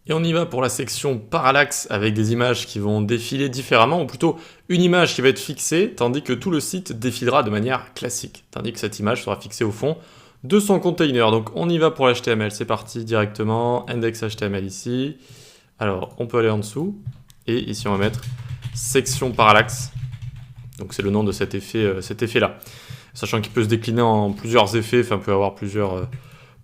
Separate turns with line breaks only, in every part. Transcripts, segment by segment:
Et on y va pour la section parallaxe avec des images qui vont défiler différemment, ou plutôt une image qui va être fixée, tandis que tout le site défilera de manière classique, tandis que cette image sera fixée au fond de son container. Donc on y va pour l'HTML, c'est parti directement, index HTML ici. Alors on peut aller en dessous, et ici on va mettre section parallaxe. Donc c'est le nom de cet effet-là. Sachant qu'il peut se décliner en plusieurs effets, enfin peut avoir plusieurs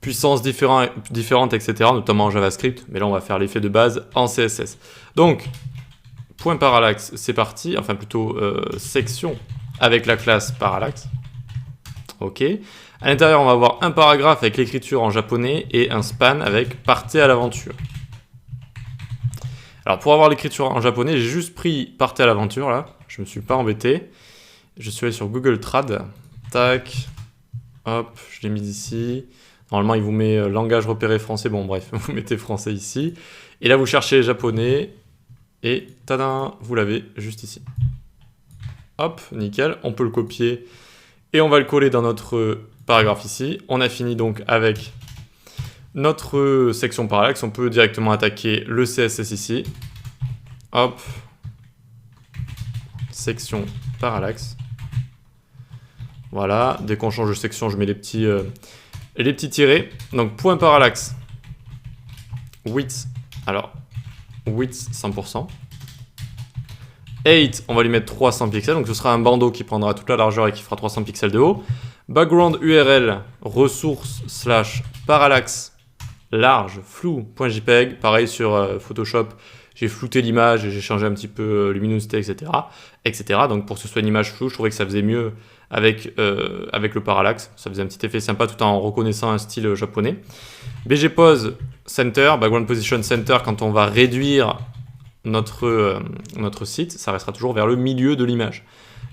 puissances différentes, etc. Notamment en JavaScript, mais là on va faire l'effet de base en CSS. Donc, point parallaxe, c'est parti, enfin plutôt section avec la classe parallaxe. Ok. À l'intérieur, on va avoir un paragraphe avec l'écriture en japonais et un span avec partez à l'aventure. Alors pour avoir l'écriture en japonais, j'ai juste pris partez à l'aventure là, je me suis pas embêté. Je suis allé sur Google Trad, tac, hop, je l'ai mis ici. Normalement, il vous met langage repéré français. Bon, bref, vous mettez français ici. Et là, vous cherchez japonais. Et tadam, vous l'avez juste ici. Hop, nickel. On peut le copier. Et on va le coller dans notre paragraphe ici. On a fini donc avec notre section parallaxe. On peut directement attaquer le CSS ici. Hop. Section parallaxe. Voilà. Dès qu'on change de section, je mets les petits tirets. Donc point parallaxe, width, alors width 100%. 8, on va lui mettre 300 pixels, donc ce sera un bandeau qui prendra toute la largeur et qui fera 300 pixels de haut. Background URL, ressources / parallaxe large flou.jpg, pareil sur Photoshop, j'ai flouté l'image et j'ai changé un petit peu luminosité, etc. Donc pour que ce soit une image floue, je trouvais que ça faisait mieux avec le parallaxe. Ça faisait un petit effet sympa tout en reconnaissant un style japonais. BGPose Center, Background Position Center, quand on va réduire notre site, ça restera toujours vers le milieu de l'image.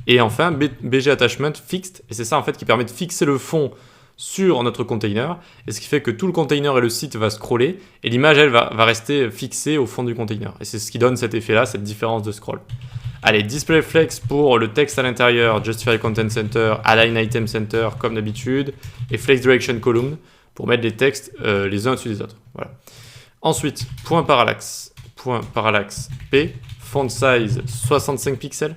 Et enfin, BG Attachment Fixed, et c'est ça en fait qui permet de fixer le fond sur notre container, et ce qui fait que tout le container et le site va scroller, et l'image, elle, va rester fixée au fond du container. Et c'est ce qui donne cet effet-là, cette différence de scroll. Allez, Display Flex pour le texte à l'intérieur, Justify Content Center, Align Item Center, comme d'habitude, et Flex Direction Column pour mettre les textes les uns au-dessus des autres. Voilà. Ensuite, point parallaxe P, font size 65 pixels,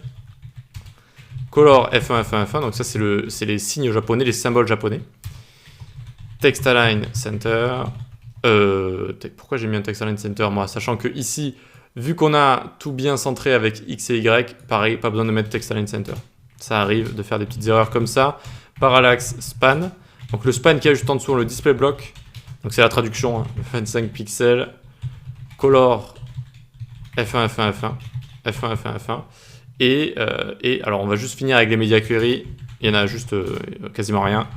color F1, F1, F1, donc ça c'est les signes japonais, les symboles japonais. Text Align Center. Pourquoi j'ai mis un Text Align Center moi? Sachant que ici, vu qu'on a tout bien centré avec X et Y, pareil, pas besoin de mettre Text Align Center. Ça arrive de faire des petites erreurs comme ça. Parallaxe Span. Donc le span qui est juste en dessous, le display block. Donc c'est la traduction, hein, 25 pixels. Color F1, F1, F1. F1, F1, F1. Et alors on va juste finir avec les media query. Il y en a juste quasiment rien.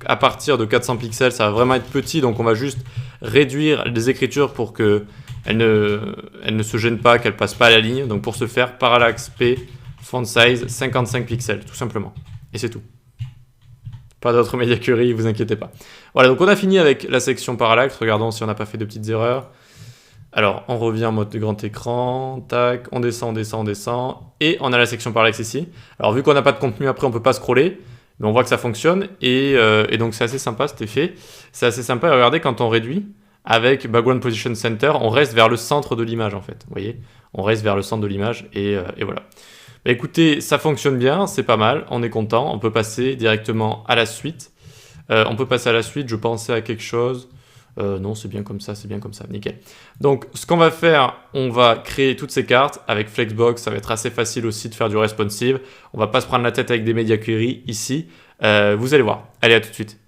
À partir de 400 pixels, ça va vraiment être petit, donc on va juste réduire les écritures pour qu'elles ne se gênent pas, qu'elles ne passent pas à la ligne. Donc pour ce faire, parallaxe P, font size 55 pixels, tout simplement. Et c'est tout. Pas d'autres media query, vous inquiétez pas. Voilà, donc on a fini avec la section parallaxe. Regardons si on n'a pas fait de petites erreurs. Alors, on revient en mode de grand écran, tac, on descend, et on a la section parallaxe ici. Alors, vu qu'on n'a pas de contenu après, on ne peut pas scroller, mais on voit que ça fonctionne, et donc c'est assez sympa cet effet. C'est assez sympa, et regardez, quand on réduit, avec Background Position Center, on reste vers le centre de l'image, en fait. Vous voyez, on reste vers le centre de l'image, et voilà. Bah, écoutez, ça fonctionne bien, c'est pas mal, on est content, on peut passer directement à la suite. Je pensais à quelque chose... non, c'est bien comme ça, nickel. Donc, ce qu'on va faire, on va créer toutes ces cartes avec Flexbox. Ça va être assez facile aussi de faire du responsive. On va pas se prendre la tête avec des media query ici. Vous allez voir. Allez, à tout de suite.